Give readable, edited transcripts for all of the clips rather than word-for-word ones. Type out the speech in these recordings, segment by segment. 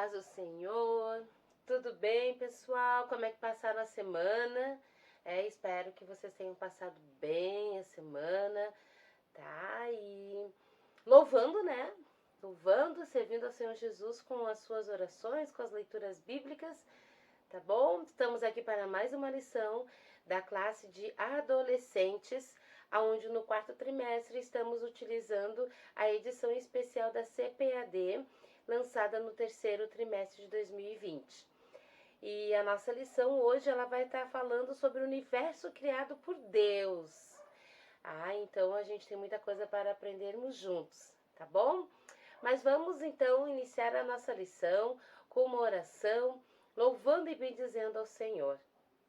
paz do Senhor. Tudo bem, pessoal? Como é que passaram a semana? Espero que vocês tenham passado bem a semana, tá? E louvando, né? Louvando, servindo ao Senhor Jesus com as suas orações, com as leituras bíblicas, tá bom? Estamos aqui para mais uma lição da classe de adolescentes, onde no quarto trimestre estamos utilizando a edição especial da CPAD, lançada no terceiro trimestre de 2020. E a nossa lição hoje ela vai estar falando sobre o universo criado por Deus. Então a gente tem muita coisa para aprendermos juntos, tá bom? Mas vamos então iniciar a nossa lição com uma oração, louvando e bendizendo ao Senhor.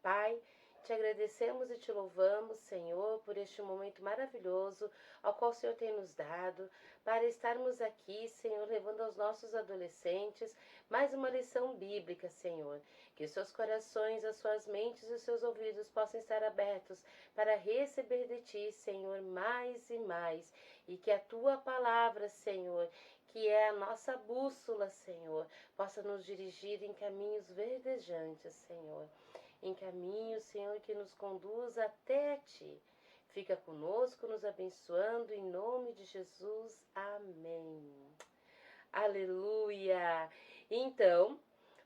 Pai, te agradecemos e te louvamos, Senhor, por este momento maravilhoso ao qual o Senhor tem nos dado, para estarmos aqui, Senhor, levando aos nossos adolescentes mais uma lição bíblica, Senhor. Que os seus corações, as suas mentes e os seus ouvidos possam estar abertos para receber de Ti, Senhor, mais e mais. E que a Tua palavra, Senhor, que é a nossa bússola, Senhor, possa nos dirigir em caminhos verdejantes, Senhor. Em caminho, Senhor, que nos conduz até Ti. Fica conosco, nos abençoando, em nome de Jesus. Amém. Aleluia! Então,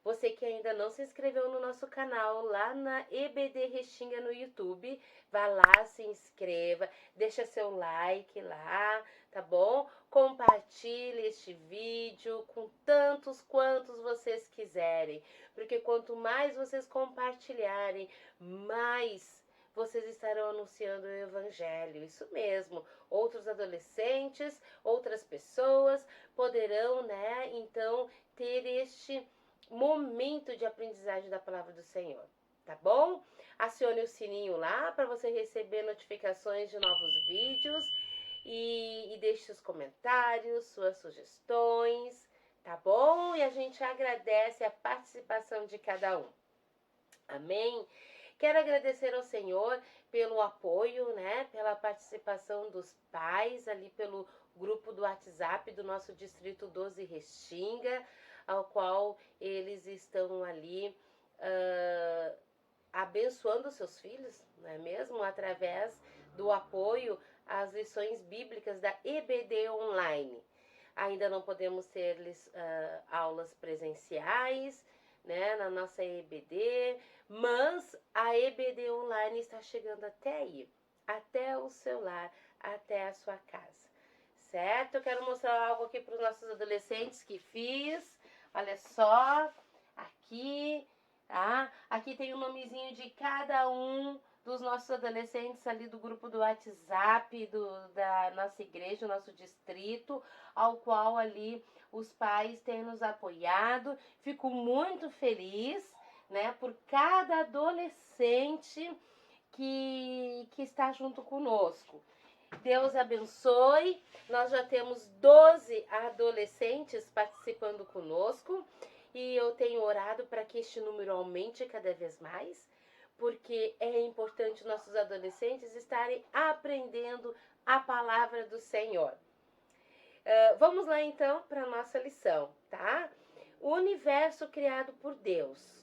você que ainda não se inscreveu no nosso canal, lá na EBD Restinga no YouTube, vá lá, se inscreva, deixa seu like lá, tá bom? Compartilhe este vídeo com tantos quantos vocês quiserem, porque quanto mais vocês compartilharem, mais vocês estarão anunciando o Evangelho, isso mesmo. Outros adolescentes, outras pessoas poderão, então, ter este momento de aprendizagem da palavra do Senhor, tá bom? Acione o sininho lá para você receber notificações de novos vídeos e deixe seus comentários, suas sugestões, tá bom? E a gente agradece a participação de cada um. Amém? Quero agradecer ao Senhor pelo apoio, pela participação dos pais ali pelo grupo do WhatsApp do nosso Distrito 12 Restinga, ao qual eles estão ali abençoando seus filhos, não é mesmo? Através do apoio às lições bíblicas da EBD Online. Ainda não podemos ter aulas presenciais, na nossa EBD, mas a EBD Online está chegando até aí, até o seu lar, até a sua casa, certo? Eu quero mostrar algo aqui para os nossos adolescentes que fiz, olha só, aqui, tá? Aqui tem o nomezinho de cada um dos nossos adolescentes ali do grupo do WhatsApp da nossa igreja, o nosso distrito, ao qual ali os pais têm nos apoiado. Fico muito feliz, por cada adolescente que está junto conosco. Deus abençoe. Nós já temos 12 adolescentes participando conosco e eu tenho orado para que este número aumente cada vez mais, porque é importante nossos adolescentes estarem aprendendo a palavra do Senhor. Vamos lá então para a nossa lição, tá? O universo criado por Deus.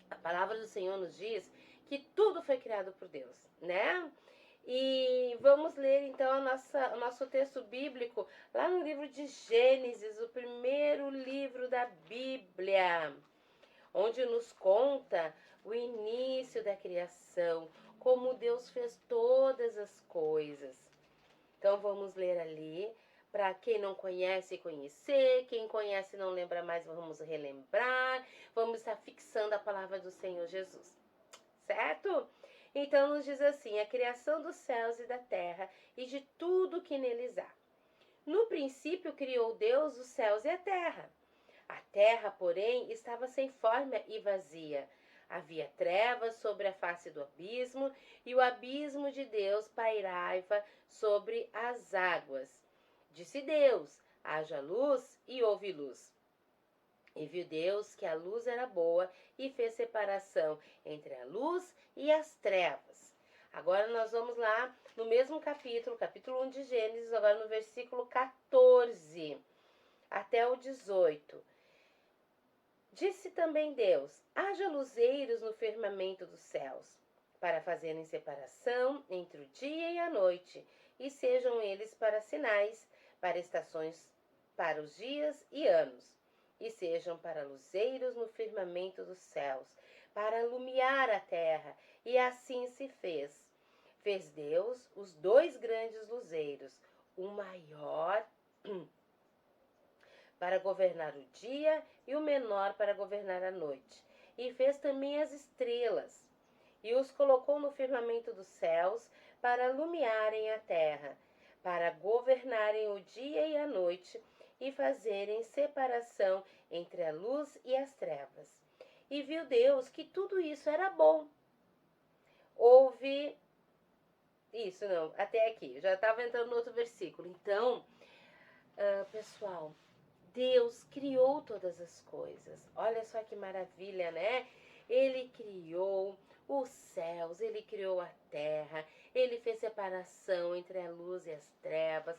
A palavra do Senhor nos diz que tudo foi criado por Deus, E vamos ler então o nosso texto bíblico lá no livro de Gênesis, o primeiro livro da Bíblia, onde nos conta o início da criação, como Deus fez todas as coisas. Então vamos ler ali, para quem não conhece, conhecer, quem conhece não lembra mais, vamos relembrar, vamos estar fixando a palavra do Senhor Jesus, certo? Então nos diz assim: a criação dos céus e da terra e de tudo que neles há. No princípio criou Deus os céus e a terra. A terra, porém, estava sem forma e vazia. Havia trevas sobre a face do abismo, e o abismo de Deus pairava sobre as águas. Disse Deus: haja luz, e houve luz. E viu Deus que a luz era boa, e fez separação entre a luz e as trevas. Agora nós vamos lá no mesmo capítulo 1 de Gênesis, agora no versículo 14 até o 18. Disse também Deus: haja luzeiros no firmamento dos céus, para fazerem separação entre o dia e a noite, e sejam eles para sinais, para estações, para os dias e anos, e sejam para luzeiros no firmamento dos céus, para alumiar a terra. E assim se fez. Fez Deus os 2 grandes luzeiros, o maior para governar o dia e o menor para governar a noite. E fez também as estrelas, e os colocou no firmamento dos céus para alumiarem a terra, para governarem o dia e a noite, e fazerem separação entre a luz e as trevas. E viu Deus que tudo isso era bom. Houve... Isso, não, até aqui, já estava entrando no outro versículo. Então, pessoal, Deus criou todas as coisas. Olha só que maravilha, né? Ele criou os céus, ele criou a terra, ele fez separação entre a luz e as trevas.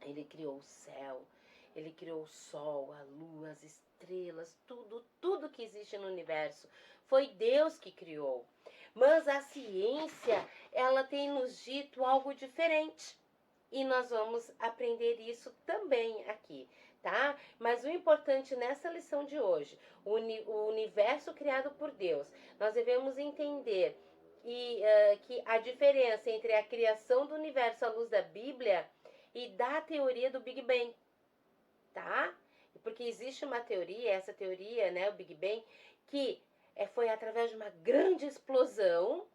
Ele criou o céu, ele criou o sol, a lua, as estrelas, tudo que existe no universo. Foi Deus que criou. Mas a ciência, ela tem nos dito algo diferente. E nós vamos aprender isso também aqui, tá? Mas o importante nessa lição de hoje, o universo criado por Deus, nós devemos entender que a diferença entre a criação do universo à luz da Bíblia e da teoria do Big Bang, tá? Porque existe uma teoria, essa teoria, né, o Big Bang, que foi através de uma grande explosão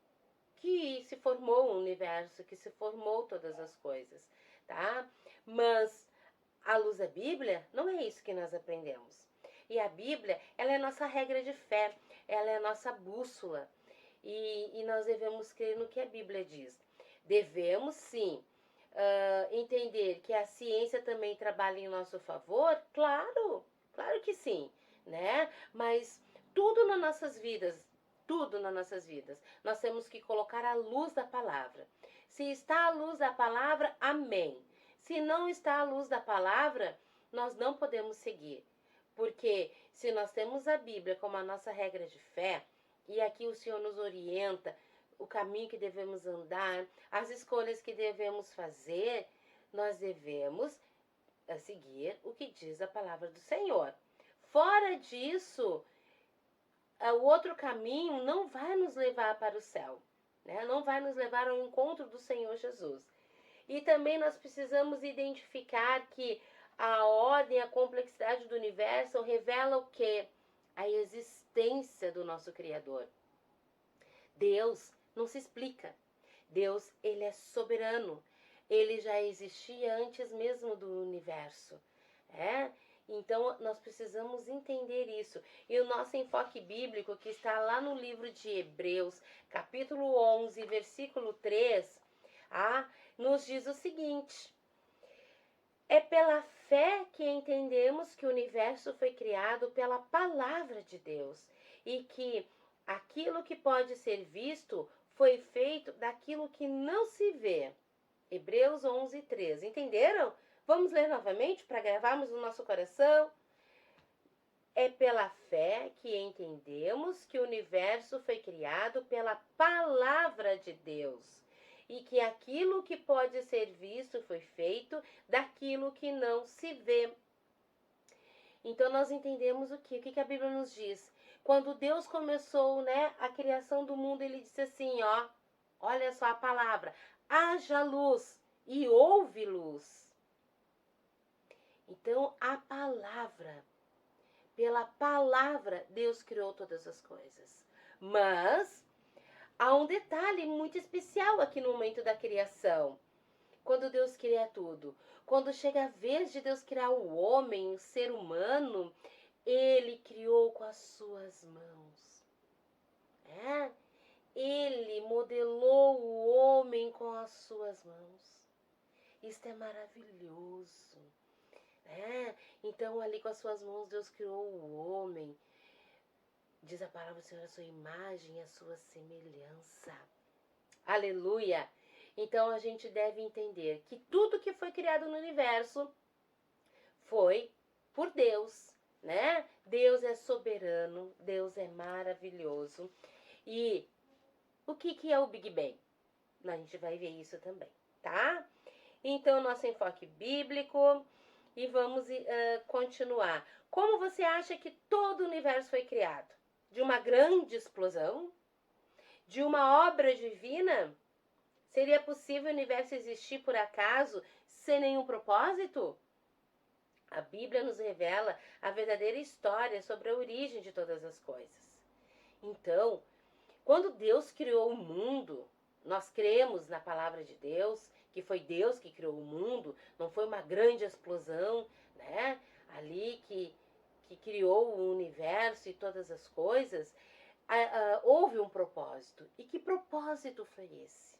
que se formou o universo, que se formou todas as coisas, tá? Mas à luz da Bíblia, não é isso que nós aprendemos. E a Bíblia, ela é nossa regra de fé, ela é a nossa bússola. E nós devemos crer no que a Bíblia diz. Devemos, sim, entender que a ciência também trabalha em nosso favor? Claro, claro que sim, né? Mas tudo nas nossas vidas, nós temos que colocar a luz da palavra. Se está à luz da palavra, amém. Se não está à luz da palavra, nós não podemos seguir. Porque se nós temos a Bíblia como a nossa regra de fé, e aqui o Senhor nos orienta o caminho que devemos andar, as escolhas que devemos fazer, nós devemos seguir o que diz a palavra do Senhor. Fora disso, o outro caminho não vai nos levar para o céu, né? Não vai nos levar ao encontro do Senhor Jesus. E também nós precisamos identificar que a ordem, a complexidade do universo revela o quê? A existência do nosso Criador. Deus não se explica. Deus, ele é soberano. Ele já existia antes mesmo do universo. Então, nós precisamos entender isso. E o nosso enfoque bíblico, que está lá no livro de Hebreus, capítulo 11, versículo 3, nos diz o seguinte: é pela fé que entendemos que o universo foi criado pela palavra de Deus e que aquilo que pode ser visto foi feito daquilo que não se vê. Hebreus 11, 13. Entenderam? Vamos ler novamente para gravarmos no nosso coração. É pela fé que entendemos que o universo foi criado pela palavra de Deus e que aquilo que pode ser visto foi feito daquilo que não se vê. Então nós entendemos o que? O que a Bíblia nos diz? Quando Deus começou, a criação do mundo, ele disse assim, olha só a palavra, haja luz e houve luz. Então a palavra, pela palavra, Deus criou todas as coisas. Mas há um detalhe muito especial aqui no momento da criação. Quando Deus cria tudo, quando chega a vez de Deus criar o homem, o ser humano, ele criou com as suas mãos. Ele modelou o homem com as suas mãos. Isto é maravilhoso. Então, ali com as suas mãos, Deus criou o homem. Diz a palavra do Senhor, a sua imagem e a sua semelhança. Aleluia! Então, a gente deve entender que tudo que foi criado no universo foi por Deus. né? Deus é soberano, Deus é maravilhoso. E o que é o Big Bang? A gente vai ver isso também, tá? Então, nosso enfoque bíblico e vamos continuar. Como você acha que todo o universo foi criado? De uma grande explosão? De uma obra divina? Seria possível o universo existir por acaso, sem nenhum propósito? A Bíblia nos revela a verdadeira história sobre a origem de todas as coisas. Então, quando Deus criou o mundo, nós cremos na palavra de Deus, que foi Deus que criou o mundo, não foi uma grande explosão, né? Ali que criou o universo e todas as coisas. Houve um propósito. E que propósito foi esse?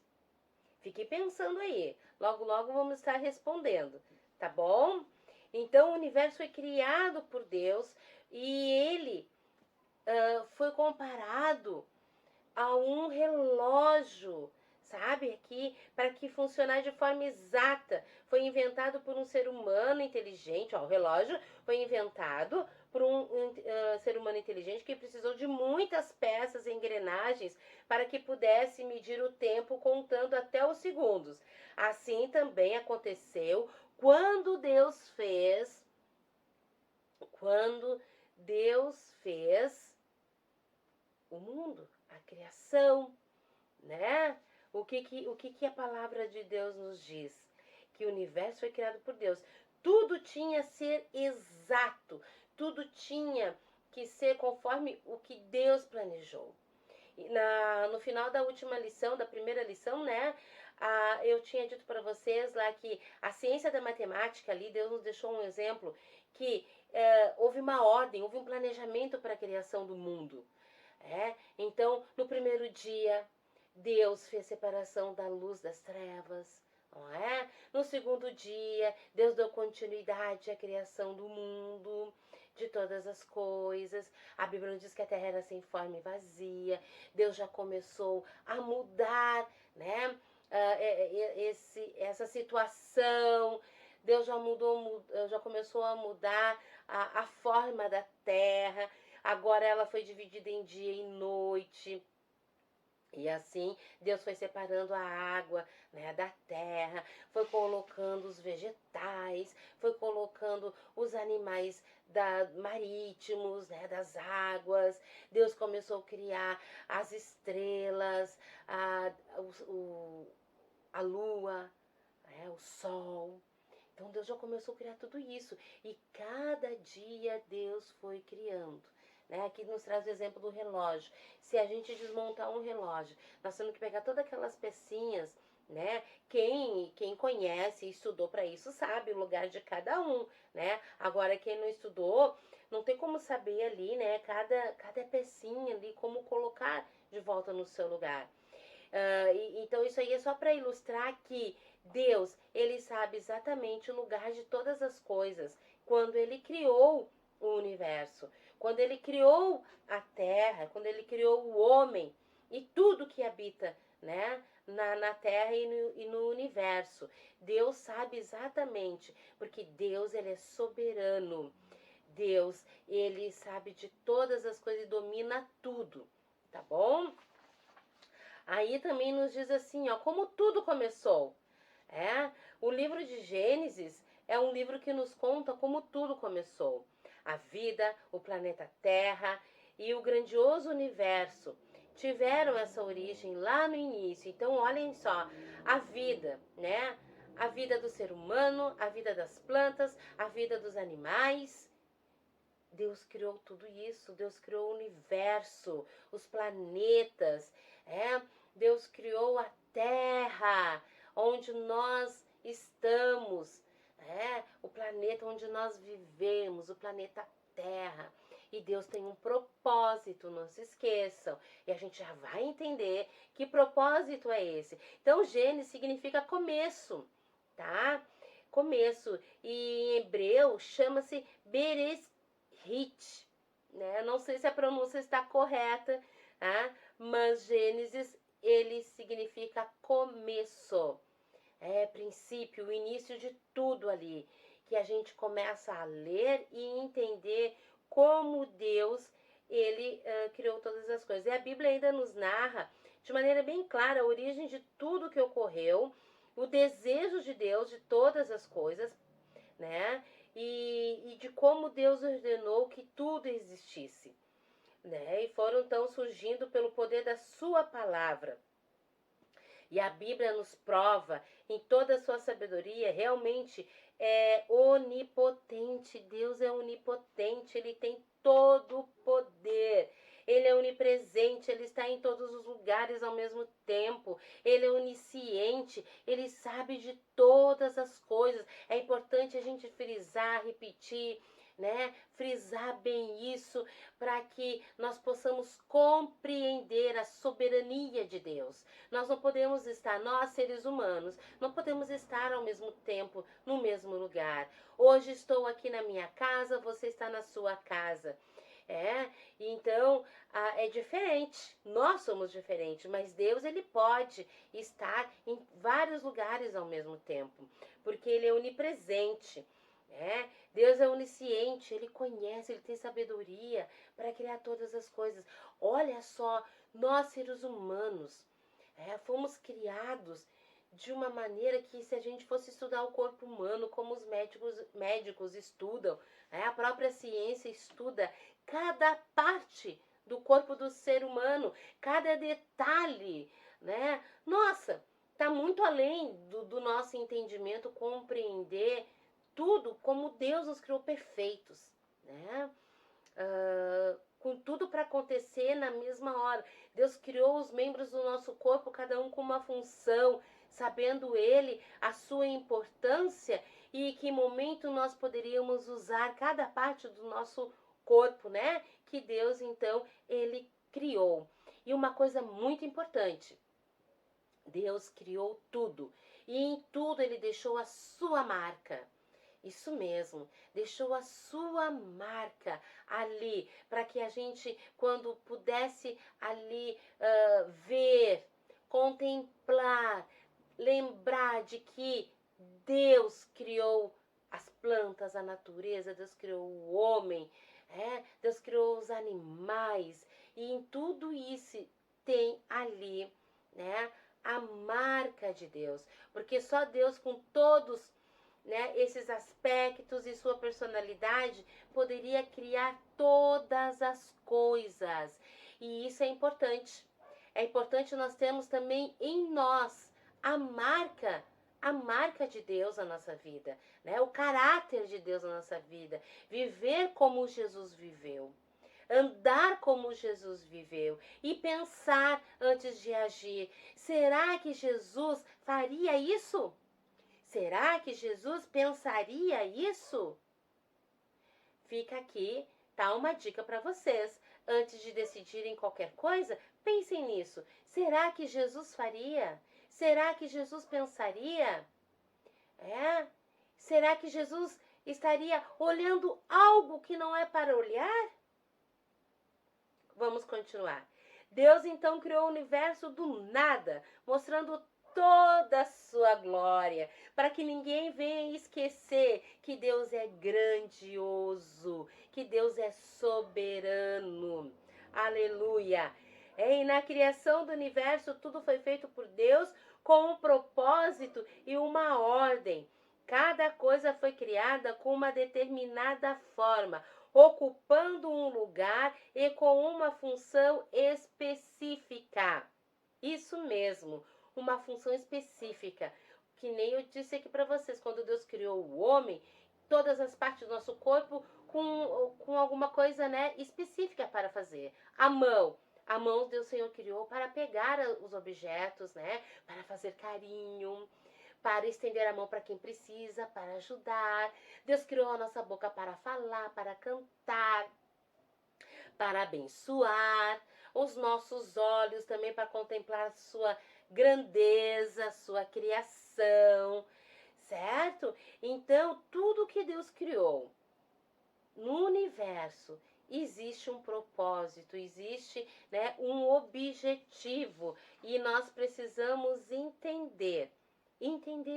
Fique pensando aí. Logo, logo vamos estar respondendo, tá bom? Então, o universo foi criado por Deus e ele foi comparado a um relógio, sabe? Aqui, para que funcionar de forma exata. Foi inventado por um ser humano inteligente. Ó, o relógio foi inventado por um ser humano inteligente que precisou de muitas peças e engrenagens para que pudesse medir o tempo contando até os segundos. Assim também aconteceu quando Deus fez o mundo, a criação, né? O que a palavra de Deus nos diz? Que o universo foi criado por Deus. Tudo tinha que ser exato, tudo tinha que ser conforme o que Deus planejou. No final da última lição, da primeira lição, né? Eu tinha dito para vocês lá que a ciência da matemática ali, Deus nos deixou um exemplo que houve uma ordem, houve um planejamento para a criação do mundo. Então, no primeiro dia, Deus fez separação da luz das trevas, não é? No segundo dia, Deus deu continuidade à criação do mundo, de todas as coisas. A Bíblia nos diz que a terra era sem forma e vazia. Deus já começou a mudar, né? Essa situação. Deus já começou a mudar a forma da terra. Agora ela foi dividida em dia e noite. E assim, Deus foi separando a água, né, da terra, foi colocando os vegetais, foi colocando os animais marítimos, né, das águas. Deus começou a criar as estrelas, a lua, né, o sol. Então Deus já começou a criar tudo isso. E cada dia Deus foi criando. Aqui nos traz o exemplo do relógio. Se a gente desmontar um relógio, nós temos que pegar todas aquelas pecinhas, né? Quem conhece e estudou para isso sabe o lugar de cada um, né? Agora, quem não estudou, não tem como saber ali, né? Cada pecinha ali, como colocar de volta no seu lugar. Então, isso aí é só para ilustrar que Deus, ele sabe exatamente o lugar de todas as coisas. Quando ele criou o universo, quando ele criou a terra, quando ele criou o homem e tudo que habita, né, na terra e no universo. Deus sabe exatamente, porque Deus, ele é soberano. Deus, ele sabe de todas as coisas e domina tudo, tá bom? Aí também nos diz assim, ó, como tudo começou. O livro de Gênesis é um livro que nos conta como tudo começou. A vida, o planeta Terra e o grandioso universo tiveram essa origem lá no início. Então, olhem só, a vida, né? A vida do ser humano, a vida das plantas, a vida dos animais. Deus criou tudo isso, Deus criou o universo, os planetas, Deus criou a Terra, onde nós estamos, o planeta onde nós vivemos, o planeta Terra. E Deus tem um propósito, não se esqueçam. E a gente já vai entender que propósito é esse. Então, Gênesis significa começo, tá? Começo. E em hebreu chama-se Bereshit, né? Não sei se a pronúncia está correta, tá? Mas Gênesis, ele significa começo. Princípio, o início de tudo ali. que a gente começa a ler e entender como Deus, ele criou todas as coisas. E a Bíblia ainda nos narra de maneira bem clara a origem de tudo que ocorreu, o desejo de Deus de todas as coisas, né? E de como Deus ordenou que tudo existisse, né? E foram então surgindo pelo poder da sua palavra. E a Bíblia nos prova, em toda a sua sabedoria, realmente é onipotente. Deus é onipotente, ele tem todo o poder. Ele é onipresente, ele está em todos os lugares ao mesmo tempo. Ele é onisciente, ele sabe de todas as coisas. É importante a gente frisar, repetir, né? Frisar bem isso para que nós possamos compreender a soberania de Deus. Nós não podemos estar, nós seres humanos, não podemos estar ao mesmo tempo no mesmo lugar. Hoje estou aqui na minha casa, você está na sua casa. Então é diferente, nós somos diferentes, mas Deus ele pode estar em vários lugares ao mesmo tempo, porque ele é onipresente. Deus é onisciente, ele conhece, ele tem sabedoria para criar todas as coisas. Olha só, nós seres humanos fomos criados de uma maneira que, se a gente fosse estudar o corpo humano, como os médicos estudam, a própria ciência estuda cada parte do corpo do ser humano, cada detalhe, né? Nossa, está muito além do nosso entendimento compreender tudo como Deus nos criou perfeitos, né? Com tudo para acontecer na mesma hora. Deus criou os membros do nosso corpo, cada um com uma função, sabendo ele a sua importância e que momento nós poderíamos usar cada parte do nosso corpo, né? Que Deus, então, ele criou. E uma coisa muito importante, Deus criou tudo. E em tudo ele deixou a sua marca. Isso mesmo, deixou a sua marca ali, para que a gente, quando pudesse ali ver, contemplar, lembrar de que Deus criou as plantas, a natureza, Deus criou o homem, Deus criou os animais, e em tudo isso tem ali, né, a marca de Deus, porque só Deus, com todos, né, esses aspectos e sua personalidade, poderia criar todas as coisas. E isso é importante. É importante nós termos também em nós a marca de Deus na nossa vida, né? O caráter de Deus na nossa vida. Viver como Jesus viveu. Andar como Jesus viveu e pensar antes de agir. Será que Jesus faria isso? Será que Jesus pensaria isso? Fica aqui, tá uma dica para vocês. Antes de decidirem qualquer coisa, pensem nisso. Será que Jesus faria? Será que Jesus pensaria? Será que Jesus estaria olhando algo que não é para olhar? Vamos continuar. Deus então criou o universo do nada, mostrando toda a sua glória, para que ninguém venha esquecer que Deus é grandioso, que Deus é soberano. Aleluia! E na criação do universo tudo foi feito por Deus com um propósito e uma ordem. Cada coisa foi criada com uma determinada forma, ocupando um lugar e com uma função específica. Isso mesmo, uma função específica. Que nem eu disse aqui para vocês, quando Deus criou o homem, todas as partes do nosso corpo com alguma coisa, né, específica para fazer. A mão Deus, Senhor, criou para pegar os objetos, né, para fazer carinho, para estender a mão para quem precisa, para ajudar. Deus criou a nossa boca para falar, para cantar, para abençoar. Os nossos olhos também para contemplar a sua grandeza, sua criação, certo? Então, tudo que Deus criou no universo existe um propósito, existe, né, um objetivo, e nós precisamos entender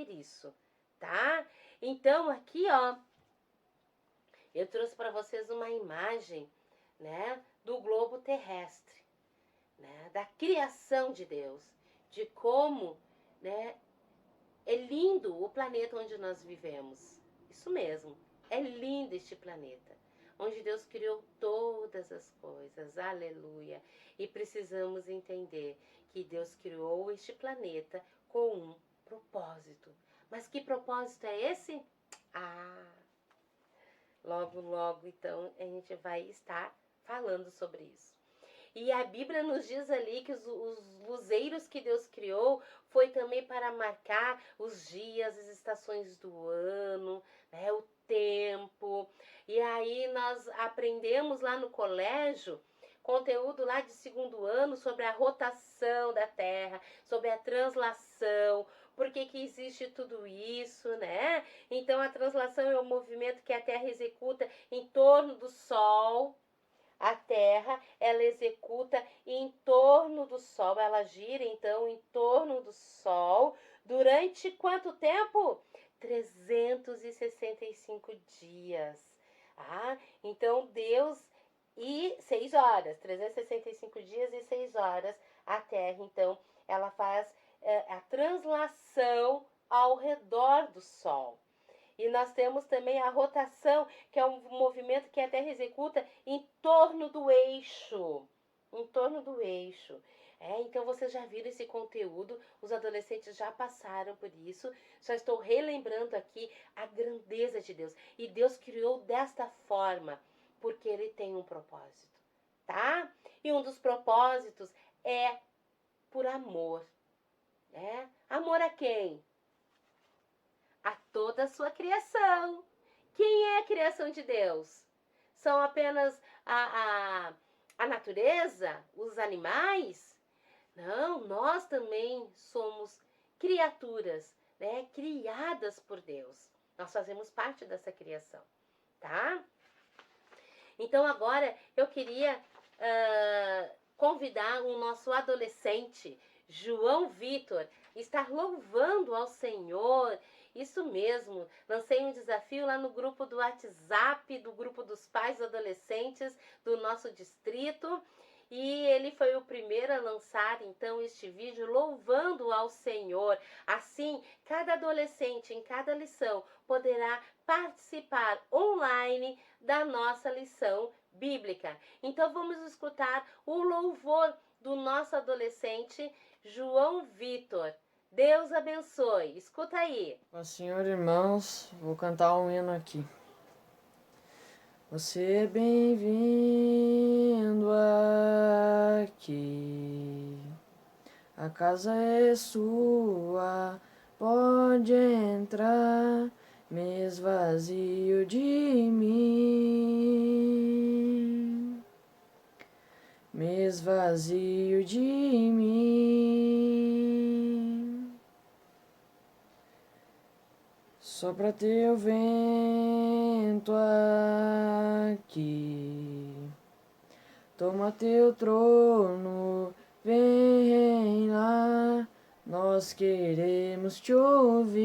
isso, tá? Então, aqui, ó, eu trouxe para vocês uma imagem, né, do globo terrestre, né, da criação de Deus, de como, né, é lindo o planeta onde nós vivemos. Isso mesmo, é lindo este planeta, onde Deus criou todas as coisas, aleluia. E precisamos entender que Deus criou este planeta com um propósito. Mas que propósito é esse? Logo, logo, então, a gente vai estar falando sobre isso. E a Bíblia nos diz ali que os luzeiros que Deus criou foi também para marcar os dias, as estações do ano, né, o tempo. E aí nós aprendemos lá no colégio, conteúdo lá de 2º ano sobre a rotação da Terra, sobre a translação, por que existe tudo isso, né? Então a translação é o movimento que a Terra executa em torno do Sol. A Terra, ela executa em torno do Sol, ela gira então em torno do Sol durante quanto tempo? 365 dias. Então Deus, e 6 horas, 365 dias e 6 horas, a Terra, então, ela faz a translação ao redor do Sol. E nós temos também a rotação, que é um movimento que a Terra executa em torno do eixo. Em torno do eixo. Então vocês já viram esse conteúdo, os adolescentes já passaram por isso. Só estou relembrando aqui a grandeza de Deus. E Deus criou desta forma, porque Ele tem um propósito, tá? E um dos propósitos é por amor. Amor a quem? A toda a sua criação. Quem é a criação de Deus? São apenas a natureza? Os animais? Não, nós também somos criaturas, né? Criadas por Deus. Nós fazemos parte dessa criação, tá? Então agora eu queria convidar o nosso adolescente, João Vitor, estar louvando ao Senhor. Isso mesmo, lancei um desafio lá no grupo do WhatsApp, do grupo dos pais e adolescentes do nosso distrito, e ele foi o primeiro a lançar então este vídeo louvando ao Senhor. Assim, cada adolescente em cada lição poderá participar online da nossa lição bíblica. Então vamos escutar o louvor do nosso adolescente João Vitor. Deus abençoe. Escuta aí. Ó Senhor, irmãos, vou cantar um hino aqui. Você é bem-vindo aqui. A casa é sua, pode entrar, me esvazio de mim. Me esvazio de mim. Sopra teu vento aqui, toma teu trono, vem lá, nós queremos te ouvir.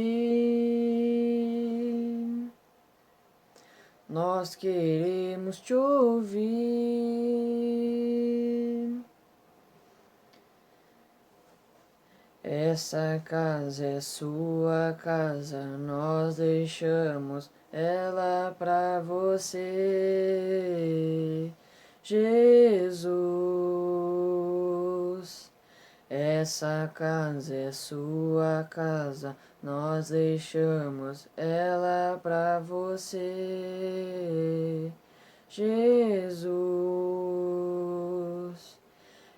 Nós queremos te ouvir. Essa casa é sua casa, nós deixamos ela pra você, Jesus. Essa casa é sua casa, nós deixamos ela pra você, Jesus.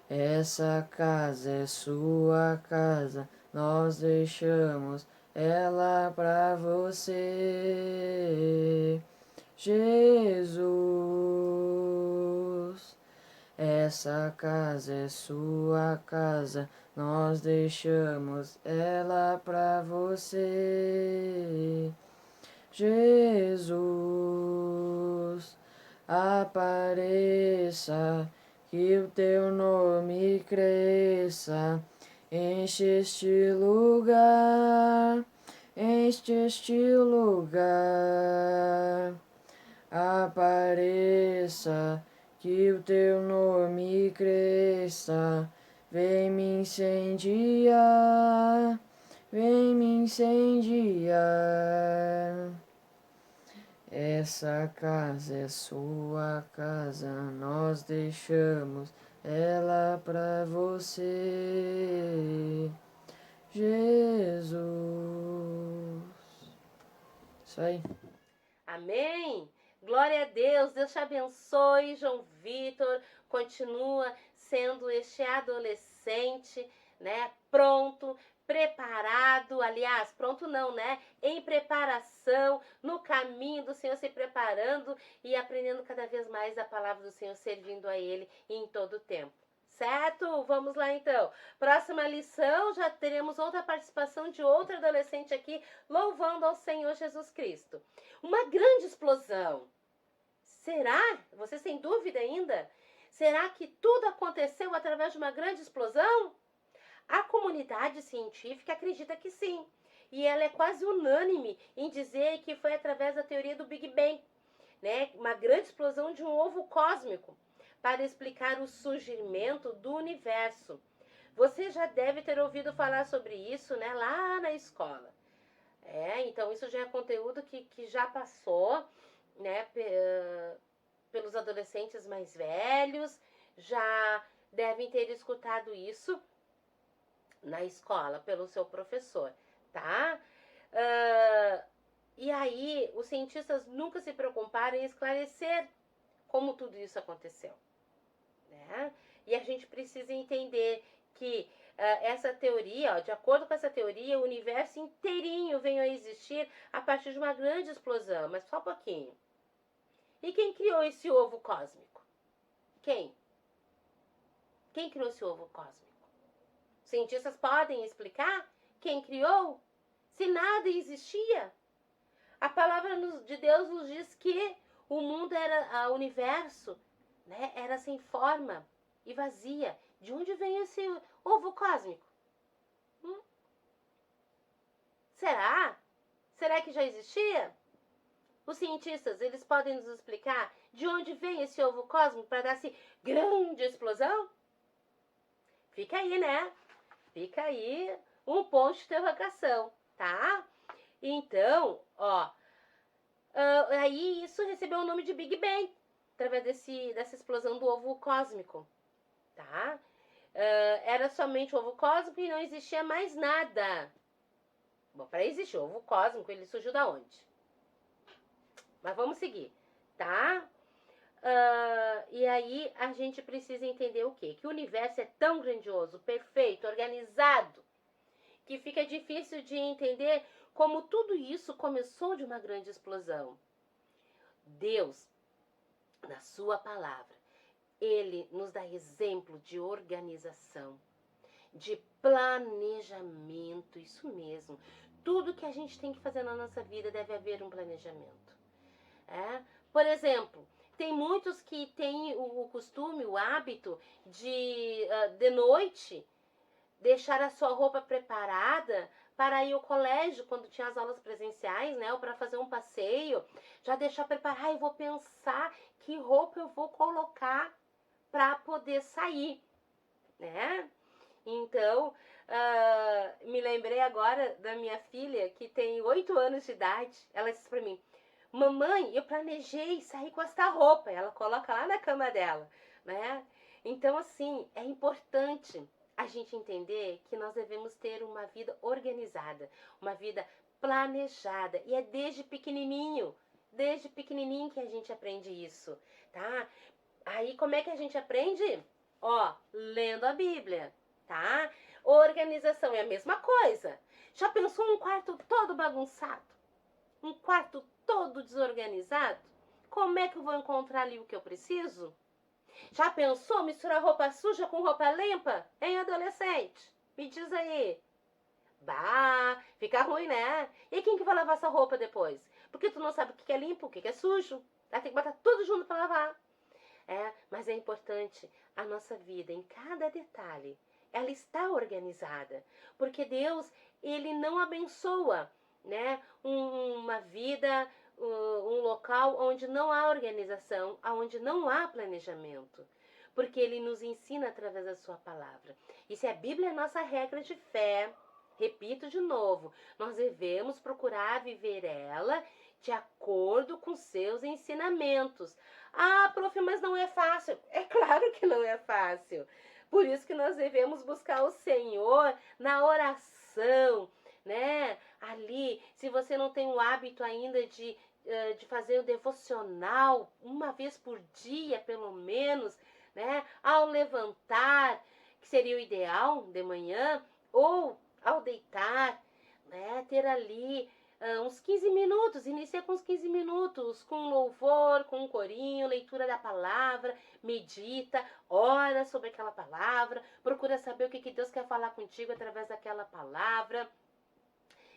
Essa casa é sua casa, nós deixamos ela pra você, Jesus. Essa casa é sua casa, nós deixamos ela pra você, Jesus. Apareça, que o teu nome cresça, enche este lugar, este lugar. Apareça, que o teu nome cresça, vem me incendiar, vem me incendiar. Essa casa é sua casa, nós deixamos ela pra você, Jesus. Isso aí. Amém? Glória a Deus, Deus te abençoe, João Vitor, continua sendo este adolescente, né, pronto, preparado, aliás, pronto não, né, em preparação, no caminho do Senhor, se preparando e aprendendo cada vez mais a palavra do Senhor, servindo a Ele em todo o tempo. Certo? Vamos lá então. Próxima lição, já teremos outra participação de outro adolescente aqui, louvando ao Senhor Jesus Cristo. Uma grande explosão. Será? Você sem dúvida ainda? Será que tudo aconteceu através de uma grande explosão? A comunidade científica acredita que sim. E ela é quase unânime em dizer que foi através da teoria do Big Bang, né? Uma grande explosão de um ovo cósmico, para explicar o surgimento do universo. Você já deve ter ouvido falar sobre isso, né, lá na escola. Então isso já é conteúdo que já passou, né, pelos adolescentes mais velhos, já devem ter escutado isso na escola, pelo seu professor, tá? E aí, os cientistas nunca se preocuparam em esclarecer como tudo isso aconteceu, né? E a gente precisa entender que essa teoria, ó, de acordo com essa teoria, o universo inteirinho veio a existir a partir de uma grande explosão, mas só um pouquinho. E quem criou esse ovo cósmico? Quem? Quem criou esse ovo cósmico? Os cientistas podem explicar quem criou? Se nada existia. A palavra de Deus nos diz que o mundo o universo, né, era sem forma e vazia. De onde vem esse ovo cósmico? Será? Será que já existia? Os cientistas, eles podem nos explicar de onde vem esse ovo cósmico para dar essa grande explosão? Fica aí, né? Fica aí um ponto de interrogação, tá? Então, ó, aí isso recebeu o nome de Big Bang, através dessa explosão do ovo cósmico, tá? Era somente o ovo cósmico e não existia mais nada. Bom, para existir o ovo cósmico, ele surgiu da onde? Mas vamos seguir, tá? E aí a gente precisa entender o quê? Que o universo é tão grandioso, perfeito, organizado, que fica difícil de entender como tudo isso começou de uma grande explosão. Deus, na sua palavra, Ele nos dá exemplo de organização, de planejamento, isso mesmo. Tudo que a gente tem que fazer na nossa vida deve haver um planejamento. Por exemplo, tem muitos que têm o costume, o hábito de noite, deixar a sua roupa preparada para ir ao colégio, quando tinha as aulas presenciais, né, ou para fazer um passeio, já deixar preparar, eu vou pensar que roupa eu vou colocar para poder sair, né? Então, me lembrei agora da minha filha, que tem 8 anos de idade. Ela disse para mim: mamãe, eu planejei sair com esta roupa. Ela coloca lá na cama dela, né? Então, assim, é importante a gente entender que nós devemos ter uma vida organizada, uma vida planejada. E é desde pequenininho que a gente aprende isso, tá? Aí, como é que a gente aprende? Ó, lendo a Bíblia, tá? Organização é a mesma coisa. Já pensou um quarto todo bagunçado? Um quarto todo desorganizado? Como é que eu vou encontrar ali o que eu preciso? Já pensou misturar roupa suja com roupa limpa? Hein, adolescente? Me diz aí. Bah, fica ruim, né? E quem que vai lavar essa roupa depois? Porque tu não sabe o que é limpo, o que é sujo. Aí tem que botar tudo junto para lavar. Mas é importante a nossa vida, em cada detalhe, ela está organizada. Porque Deus, Ele não abençoa né, uma vida, um local onde não há organização, onde não há planejamento. Porque Ele nos ensina através da sua palavra. E se a Bíblia é nossa regra de fé, repito de novo, nós devemos procurar viver ela de acordo com seus ensinamentos. Ah, prof, mas não é fácil. É claro que não é fácil. Por isso que nós devemos buscar o Senhor na oração, né? Ali, se você não tem o hábito ainda de fazer o devocional uma vez por dia, pelo menos, né? Ao levantar, que seria o ideal de manhã, ou ao deitar, né? Ter ali uns 15 minutos, inicia com uns 15 minutos, com louvor, com um corinho, leitura da palavra, medita, ora sobre aquela palavra, procura saber o que Deus quer falar contigo através daquela palavra.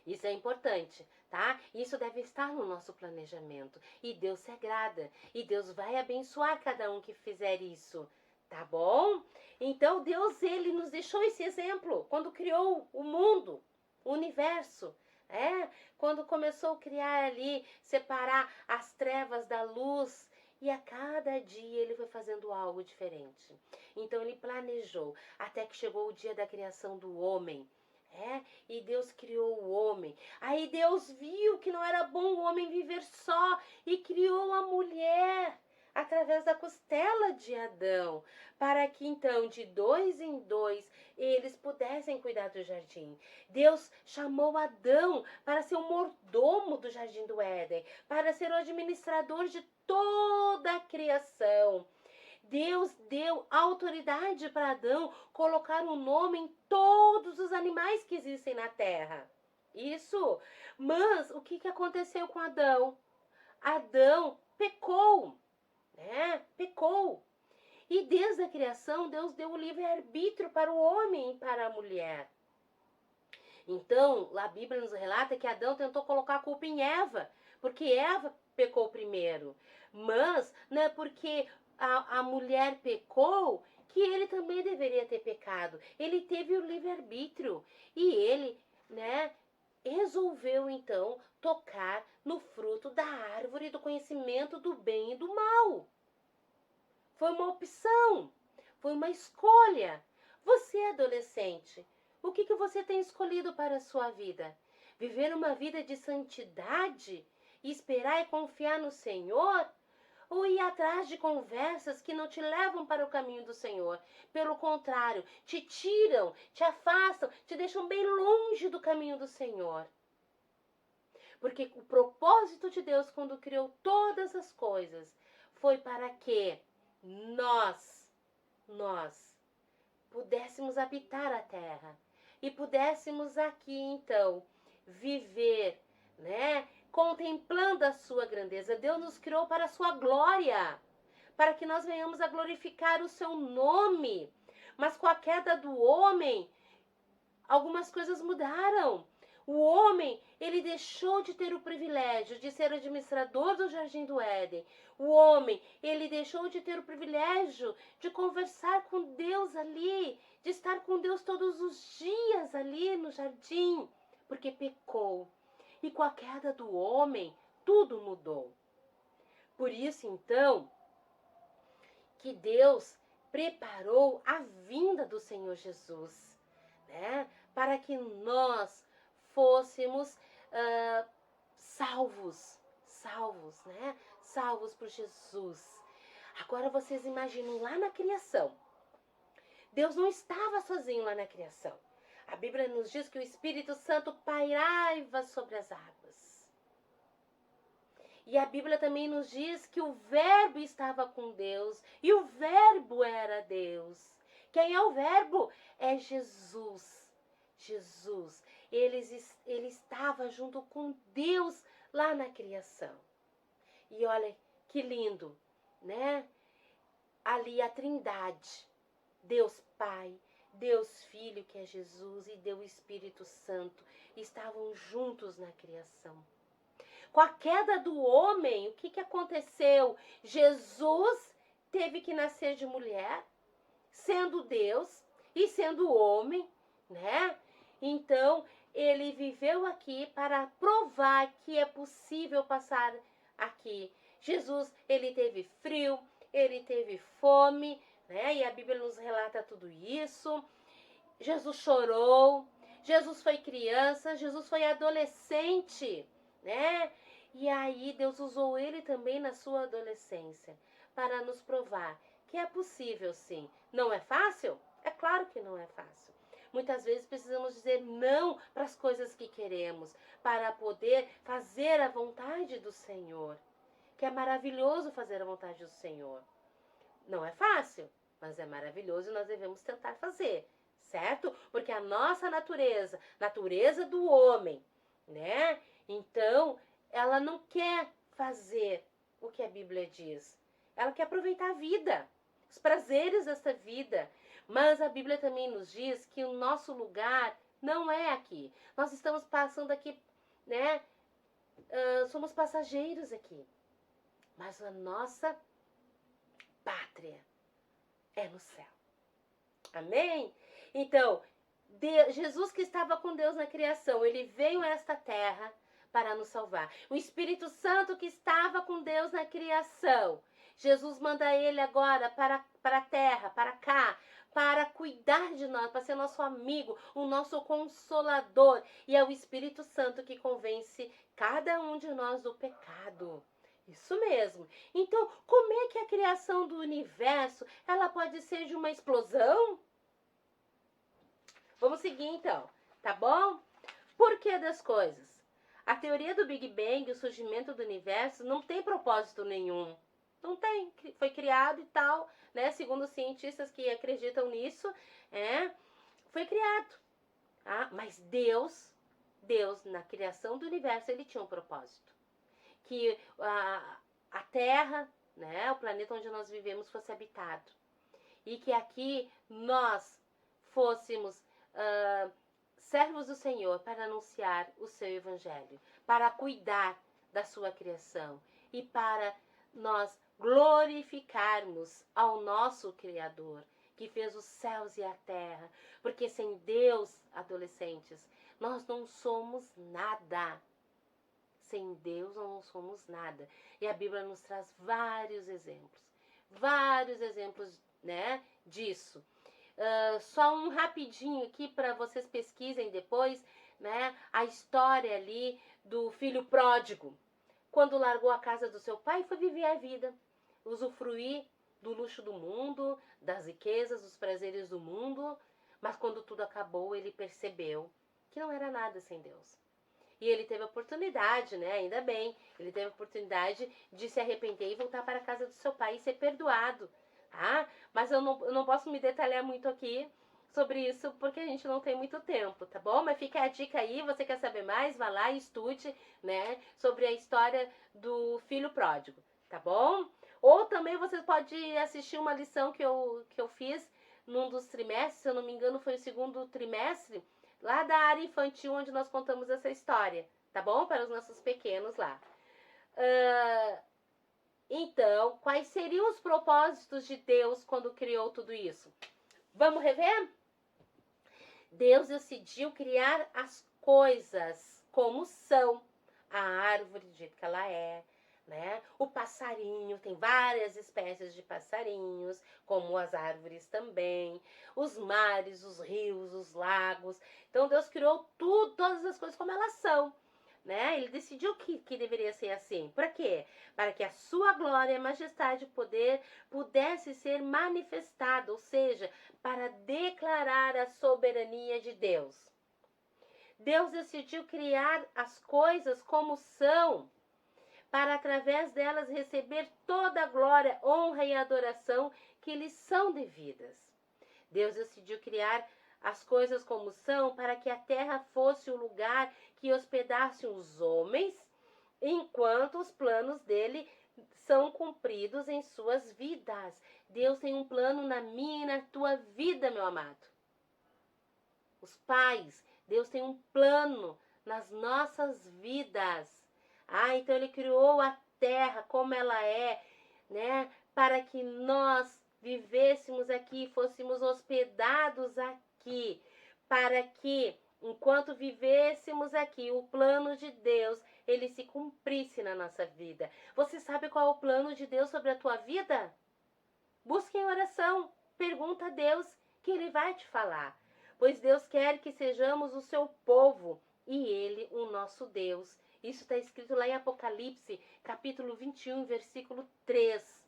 Isso é importante, tá? Isso deve estar no nosso planejamento. E Deus se agrada. E Deus vai abençoar cada um que fizer isso, tá bom? Então Deus, Ele nos deixou esse exemplo quando criou o mundo, o universo. Quando começou a criar ali, separar as trevas da luz, e a cada dia Ele foi fazendo algo diferente. Então Ele planejou, até que chegou o dia da criação do homem. E Deus criou o homem. Aí Deus viu que não era bom o homem viver só e criou a mulher através da costela de Adão, para que então de 2 em 2 eles pudessem cuidar do jardim. Deus chamou Adão para ser o mordomo do jardim do Éden, para ser o administrador de toda a criação. Deus deu autoridade para Adão colocar um nome em todos os animais que existem na terra. Isso. Mas o que aconteceu com Adão? Adão pecou, né? Pecou. E desde a criação, Deus deu o livre-arbítrio para o homem e para a mulher. Então, a Bíblia nos relata que Adão tentou colocar a culpa em Eva, porque Eva pecou primeiro. Mas não é porque a mulher pecou que ele também deveria ter pecado. Ele teve o livre-arbítrio e ele, né, resolveu então tocar no fruto da árvore do conhecimento do bem e do mal. Foi uma opção, foi uma escolha. Você, adolescente, o que você tem escolhido para a sua vida? Viver uma vida de santidade e esperar e confiar no Senhor? Ou ir atrás de conversas que não te levam para o caminho do Senhor? Pelo contrário, te tiram, te afastam, te deixam bem longe do caminho do Senhor. Porque o propósito de Deus, quando criou todas as coisas, foi para que nós pudéssemos habitar a terra e pudéssemos aqui, então, viver, né? Contemplando a sua grandeza. Deus nos criou para a sua glória, para que nós venhamos a glorificar o seu nome. Mas com a queda do homem, algumas coisas mudaram. O homem, ele deixou de ter o privilégio de ser administrador do Jardim do Éden. O homem, ele deixou de ter o privilégio de conversar com Deus ali, de estar com Deus todos os dias ali no jardim, porque pecou. E com a queda do homem, tudo mudou. Por isso, então, que Deus preparou a vinda do Senhor Jesus, né? Para que nós fôssemos salvos, né? Salvos por Jesus. Agora vocês imaginam lá na criação. Deus não estava sozinho lá na criação. A Bíblia nos diz que o Espírito Santo pairava sobre as águas. E a Bíblia também nos diz que o Verbo estava com Deus e o Verbo era Deus. Quem é o Verbo? É Jesus. Jesus. Ele estava junto com Deus lá na criação. E olha que lindo, né? Ali a Trindade. Deus Pai, Deus Filho, que é Jesus, e Deus Espírito Santo, estavam juntos na criação. Com a queda do homem, o que aconteceu? Jesus teve que nascer de mulher, sendo Deus e sendo homem, né? Então, ele viveu aqui para provar que é possível passar aqui. Jesus, ele teve frio, ele teve fome, né? E a Bíblia nos relata tudo isso. Jesus chorou, Jesus foi criança, Jesus foi adolescente, né? E aí Deus usou ele também na sua adolescência para nos provar que é possível sim. Não é fácil? É claro que não é fácil. Muitas vezes precisamos dizer não para as coisas que queremos, para poder fazer a vontade do Senhor. Que é maravilhoso fazer a vontade do Senhor. Não é fácil, mas é maravilhoso e nós devemos tentar fazer, certo? Porque a nossa natureza, natureza do homem, né? Então, ela não quer fazer o que a Bíblia diz. Ela quer aproveitar a vida, os prazeres desta vida. Mas a Bíblia também nos diz que o nosso lugar não é aqui. Nós estamos passando aqui, né? Somos passageiros aqui. Mas a nossa pátria é no céu. Amém? Então, Jesus que estava com Deus na criação, ele veio a esta terra para nos salvar. O Espírito Santo que estava com Deus na criação, Jesus manda ele agora para a terra, para cá, para cuidar de nós, para ser nosso amigo, o nosso consolador. E é o Espírito Santo que convence cada um de nós do pecado. Isso mesmo. Então, como é que a criação do universo, ela pode ser de uma explosão? Vamos seguir então, tá bom? Porquê das coisas? A teoria do Big Bang, o surgimento do universo, não tem propósito nenhum. Não tem. Foi criado e tal, né? Segundo os cientistas que acreditam nisso, foi criado. Tá? Mas Deus, na criação do universo, ele tinha um propósito. Que a Terra, né, o planeta onde nós vivemos, fosse habitado. E que aqui nós fôssemos servos do Senhor para anunciar o seu evangelho, para cuidar da sua criação e para nós glorificarmos ao nosso Criador, que fez os céus e a terra. Porque sem Deus, adolescentes, nós não somos nada. Sem Deus nós não somos nada. E a Bíblia nos traz vários exemplos, né, disso. Só um rapidinho aqui para vocês pesquisem depois, né, a história ali do filho pródigo, quando largou a casa do seu pai e foi viver a vida, usufruir do luxo do mundo, das riquezas, dos prazeres do mundo, mas quando tudo acabou, ele percebeu que não era nada sem Deus. E ele teve a oportunidade, né, ainda bem, ele teve a oportunidade de se arrepender e voltar para a casa do seu pai e ser perdoado. Tá? Mas eu não posso me detalhar muito aqui sobre isso, porque a gente não tem muito tempo, tá bom? Mas fica a dica aí, você quer saber mais, vá lá e estude, né, sobre a história do filho pródigo, tá bom? Ou também você pode assistir uma lição que eu fiz num dos trimestres, se eu não me engano foi o segundo trimestre, lá da área infantil, onde nós contamos essa história, tá bom? Para os nossos pequenos lá. Então, quais seriam os propósitos de Deus quando criou tudo isso? Vamos rever? Deus decidiu criar as coisas como são. A árvore do jeito que ela é, né? O passarinho, tem várias espécies de passarinhos, como as árvores também. Os mares, os rios, os lagos. Então, Deus criou tudo, todas as coisas como elas são. Né? Ele decidiu que deveria ser assim. Para quê? Para que a sua glória, majestade e poder pudesse ser manifestada, ou seja, para declarar a soberania de Deus. Deus decidiu criar as coisas como são, para através delas receber toda a glória, honra e adoração que lhes são devidas. Deus decidiu criar as coisas como são, para que a terra fosse o lugar que hospedasse os homens, enquanto os planos dele são cumpridos em suas vidas. Deus tem um plano na minha e na tua vida, meu amado. Os pais, Deus tem um plano nas nossas vidas. Então ele criou a terra como ela é, né? Para que nós vivêssemos aqui, fôssemos hospedados aqui, para que enquanto vivêssemos aqui, o plano de Deus, ele se cumprisse na nossa vida. Você sabe qual é o plano de Deus sobre a tua vida? Busque em oração, pergunta a Deus que ele vai te falar. Pois Deus quer que sejamos o seu povo e ele o nosso Deus. Isso está escrito lá em Apocalipse, capítulo 21, versículo 3.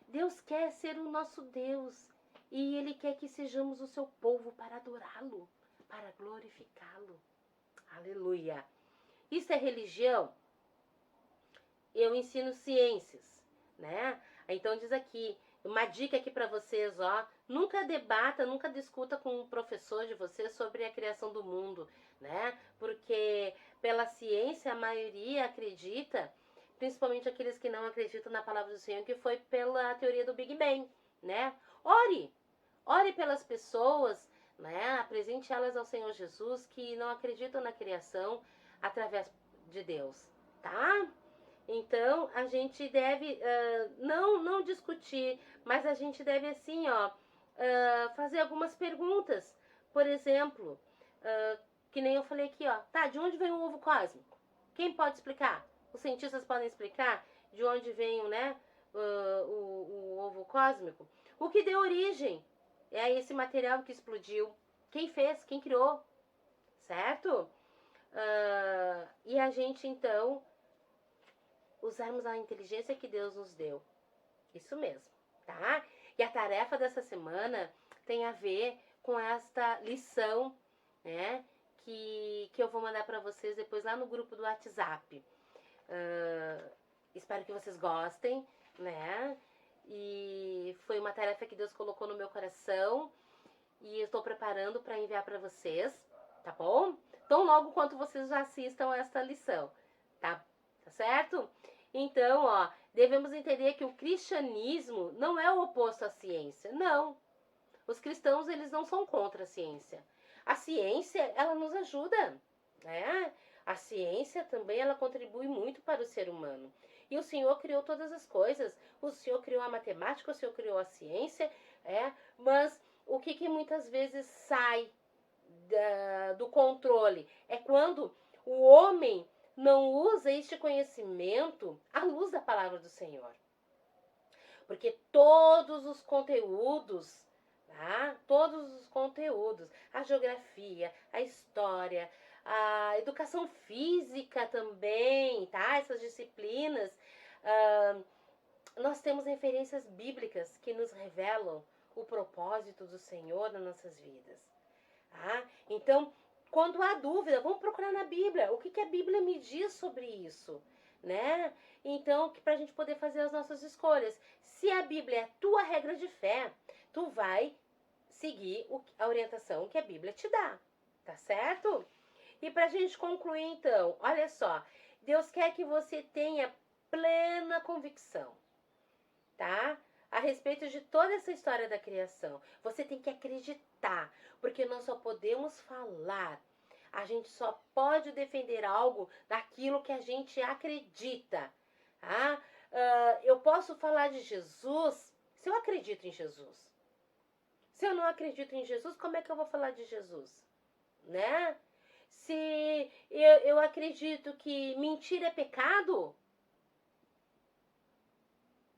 Deus quer ser o nosso Deus e ele quer que sejamos o seu povo para adorá-lo, para glorificá-lo. Aleluia. Isso é religião? Eu ensino ciências, né? Então diz aqui, uma dica aqui para vocês, ó, nunca debata, nunca discuta com um professor de vocês sobre a criação do mundo, né? Porque pela ciência a maioria acredita, principalmente aqueles que não acreditam na palavra do Senhor, que foi pela teoria do Big Bang, né? Ore pelas pessoas, né? Apresente elas ao Senhor Jesus que não acreditam na criação através de Deus, tá? Então, a gente deve não discutir, mas a gente deve, assim, ó, fazer algumas perguntas. Por exemplo, que nem eu falei aqui, ó. Tá, de onde vem o ovo cósmico? Quem pode explicar? Os cientistas podem explicar de onde vem, né, o ovo cósmico? O que deu origem a esse material que explodiu? Quem fez? Quem criou? Certo? E a gente, então, usarmos a inteligência que Deus nos deu. Isso mesmo, tá? E a tarefa dessa semana tem a ver com esta lição, né? Que eu vou mandar para vocês depois lá no grupo do WhatsApp. Espero que vocês gostem, né? E foi uma tarefa que Deus colocou no meu coração e eu estou preparando para enviar para vocês, tá bom? Tão logo quanto vocês já assistam esta lição, tá certo? Então, ó, devemos entender que o cristianismo não é o oposto à ciência, não. Os cristãos, eles não são contra a ciência. A ciência, ela nos ajuda, né? A ciência também, ela contribui muito para o ser humano. E o Senhor criou todas as coisas. O Senhor criou a matemática, o Senhor criou a ciência, mas o que muitas vezes sai do controle é quando o homem não usa este conhecimento à luz da palavra do Senhor. Porque todos os conteúdos, tá? Todos os conteúdos, a geografia, a história, a educação física também, tá? Essas disciplinas, nós temos referências bíblicas que nos revelam o propósito do Senhor nas nossas vidas. Tá? Então, quando há dúvida, vamos procurar na Bíblia. O que a Bíblia me diz sobre isso? Né? Então, para a gente poder fazer as nossas escolhas. Se a Bíblia é a tua regra de fé, tu vai seguir a orientação que a Bíblia te dá. Tá certo? E para a gente concluir, então, olha só. Deus quer que você tenha plena convicção, tá? A respeito de toda essa história da criação. Você tem que acreditar, porque nós só podemos falar. A gente só pode defender algo daquilo que a gente acredita. Tá? Eu posso falar de Jesus se eu acredito em Jesus. Se eu não acredito em Jesus, como é que eu vou falar de Jesus? Né? Se eu acredito que mentira é pecado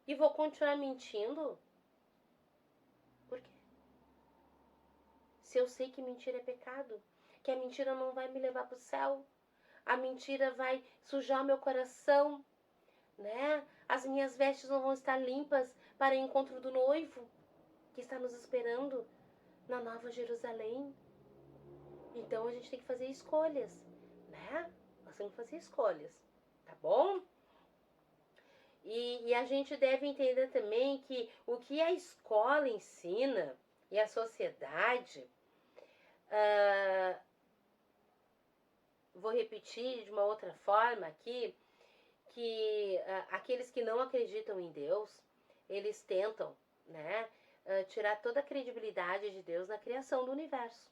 e vou continuar mentindo, por quê? Se eu sei que mentira é pecado, que a mentira não vai me levar para o céu, a mentira vai sujar meu coração, né? As minhas vestes não vão estar limpas para o encontro do noivo, que está nos esperando na Nova Jerusalém. Então a gente tem que fazer escolhas, né? Nós temos que fazer escolhas, tá bom? E a gente deve entender também que o que a escola ensina e a sociedade, vou repetir de uma outra forma aqui, que aqueles que não acreditam em Deus, eles tentam, né, tirar toda a credibilidade de Deus na criação do universo.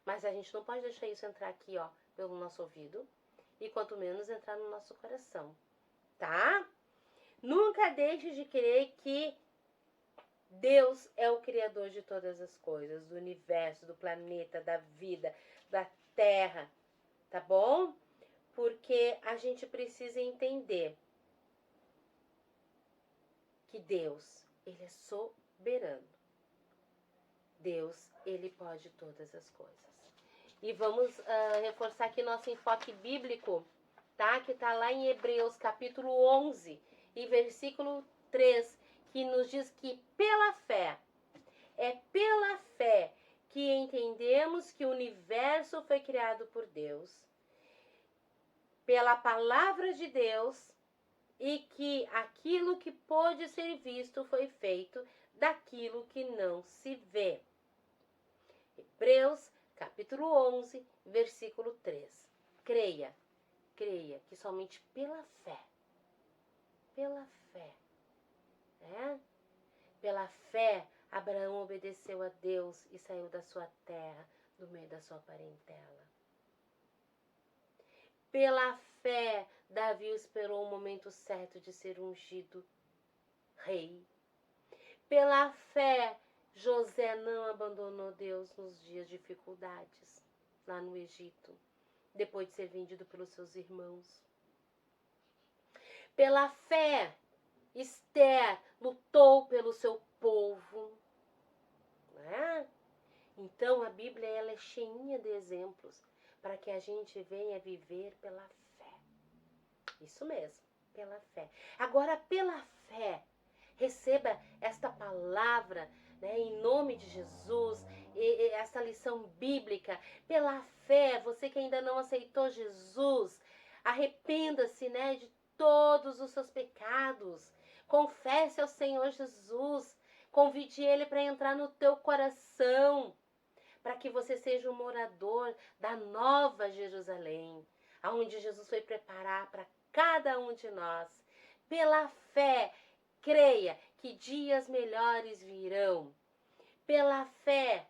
Mas a gente não pode deixar isso entrar aqui, ó, pelo nosso ouvido, e quanto menos entrar no nosso coração, tá? Nunca deixe de crer que Deus é o Criador de todas as coisas, do universo, do planeta, da vida, da terra, tá bom? Porque a gente precisa entender que Deus, ele é soberano. Deus, ele pode todas as coisas. E vamos reforçar aqui nosso enfoque bíblico, tá? Que tá lá em Hebreus, capítulo 11, e versículo 3, que nos diz que pela fé, é pela fé que entendemos que o universo foi criado por Deus, pela palavra de Deus, e que aquilo que pôde ser visto foi feito daquilo que não se vê. Hebreus, capítulo 11, versículo 3. Creia que somente pela fé, pela fé, Abraão obedeceu a Deus e saiu da sua terra, do meio da sua parentela. Pela fé, Davi esperou o momento certo de ser ungido rei. Pela fé, José não abandonou Deus nos dias de dificuldades, lá no Egito, depois de ser vendido pelos seus irmãos. Pela fé, Esther lutou pelo seu povo. Né? Então, a Bíblia ela é cheinha de exemplos para que a gente venha viver pela fé. Isso mesmo, pela fé. Agora, pela fé, receba esta palavra, né, em nome de Jesus, essa lição bíblica. Pela fé, você que ainda não aceitou Jesus, arrependa-se, né, de todos os seus pecados. Confesse ao Senhor Jesus. Convide Ele para entrar no teu coração, para que você seja um morador da nova Jerusalém, aonde Jesus foi preparar para cada um de nós. Pela fé, creia que dias melhores virão. Pela fé,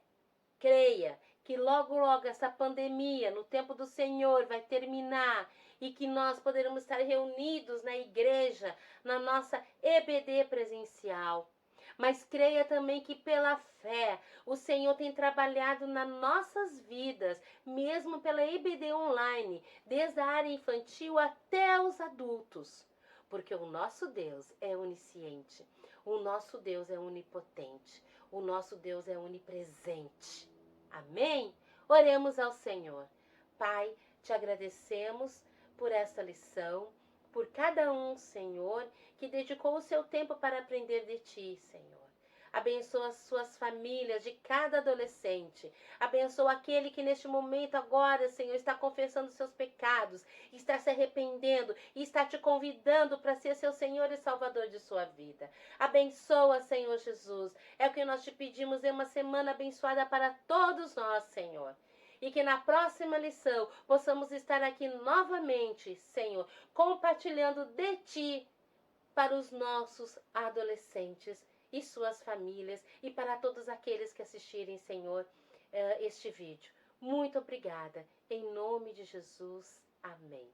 creia que logo, logo essa pandemia, no tempo do Senhor, vai terminar e que nós poderemos estar reunidos na igreja, na nossa EBD presencial. Mas creia também que pela fé o Senhor tem trabalhado nas nossas vidas, mesmo pela EBD online, desde a área infantil até os adultos. Porque o nosso Deus é onisciente, o nosso Deus é onipotente, o nosso Deus é onipresente. Amém? Oremos ao Senhor. Pai, te agradecemos por esta lição, por cada um, Senhor, que dedicou o seu tempo para aprender de Ti, Senhor. Abençoa as suas famílias de cada adolescente. Abençoa aquele que neste momento agora, Senhor, está confessando seus pecados, está se arrependendo e está te convidando para ser seu Senhor e Salvador de sua vida. Abençoa, Senhor Jesus. É o que nós te pedimos em uma semana abençoada para todos nós, Senhor. E que na próxima lição possamos estar aqui novamente, Senhor, compartilhando de Ti para os nossos adolescentes e suas famílias e para todos aqueles que assistirem, Senhor, este vídeo. Muito obrigada. Em nome de Jesus. Amém.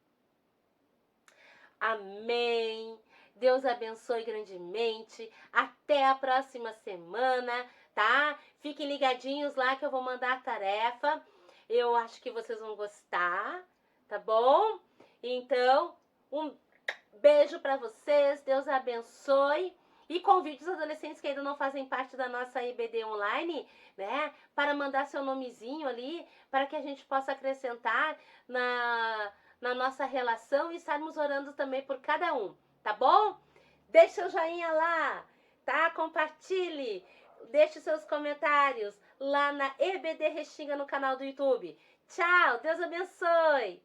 Amém. Deus abençoe grandemente. Até a próxima semana, tá? Fiquem ligadinhos lá que eu vou mandar a tarefa. Eu acho que vocês vão gostar, tá bom? Então, um beijo para vocês. Deus abençoe. E convide os adolescentes que ainda não fazem parte da nossa EBD online, né, para mandar seu nomezinho ali, para que a gente possa acrescentar na nossa relação e estarmos orando também por cada um, tá bom? Deixe seu joinha lá, tá? Compartilhe, deixe seus comentários lá na EBD Restinga no canal do YouTube. Tchau, Deus abençoe!